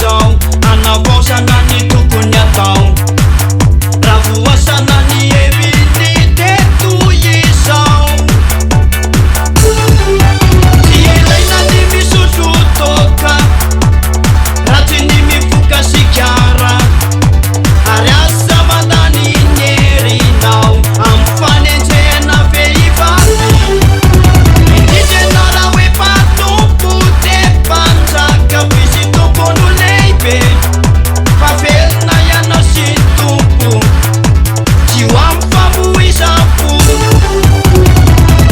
izao anavaosana ny tokony atao raha voasana ny heviny teto izao tsy ilaina ny misotro toka raha tsy ny mifoka sikara ary asa mandany ny herinao amin'ny fanenjehana vehivavy indrindrena raha hoe mpatompo de mpanjaka fisy tompony ho lehibe fa velona ianao sy tompo tsy ho amin'ny famoizam-po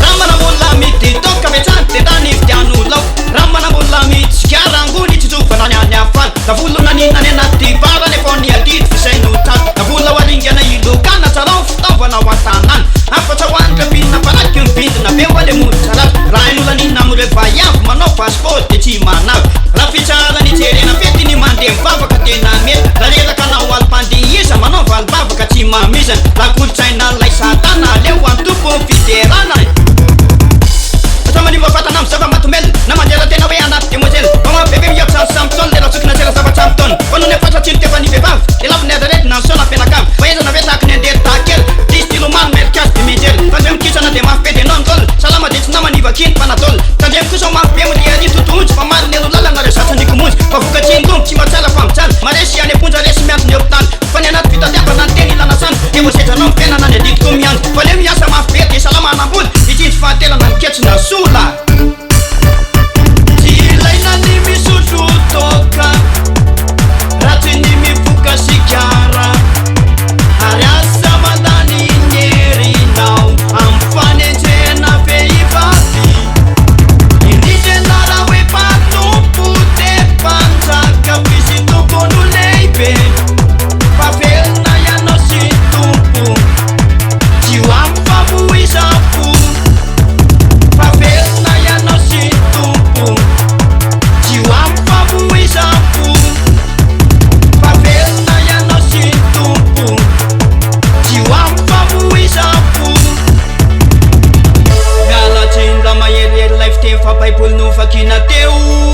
raha manambola mity toka vetrany tendany fidian'olao raha manambola mitsikara-ngony tsy jovana ny any afany da volona ninany anaty bara nefa ny adity fisaino tato da vola ho alingana ilokana tsarao fitaovana ho an-tanany afatra ho any kapina paraky mibindina be ho ale mody tsarato raha in'olona nina am'ireo vaiavy manao passport de tsy manavy raha fitsara ny jerena fety ny mandeha mivavaka tena mety raha reraka nao alim-pandihisa manao valibavaka tsy mamizana raha kolotsaina lay satana aleo antompo fiderana manimba fatana amin'ny zava-matomely na mandela tena hoe anaty demoiselle mamabebe miapo samsamy le raha tsokina tsela zavatra mitona fa no ny efatra tsilo tefa ny vehivavy de laviny adarety na nsona fianakavy fa ezana ve tahaky ny andery tahakely disy tilomano merikasy de mijery tandremy kisana de mafy be de nongola salama de tsy namanivakiny fanatolona tandremy kosa mafy be moliany totohonjy fa maro ny elo lalana re satrany komonjy fa vokatsiny tompo tsy matsala fa mitsala maresy any aponja resy miantony hopitaly fa ny anaty fitadiavana ny teny ilalasany de voasetranao mitenana ny aditiko miandro fa le miasa mafy be de salama anamboly itsindry fahatelana miketsina sola tsy ilaina ny misotro toka raha tsy ny mifoka sikara ary asa mandany ny herinao amin'ny fanenjehana vehivavy indrindrena raha hoe mpatompo de mpanjaka fisy tompony ho lehibe fa velona ianao sy tompo tsy ho amin'ny famoizam-po fa velona ianao sy tompo tsy ho amin'ny famoizam-po fa velona ianao sy tompo tsy ho amin'ny famoizam-po mialatsiny raha maherihery lay fiteny fa baiboly no vakina teo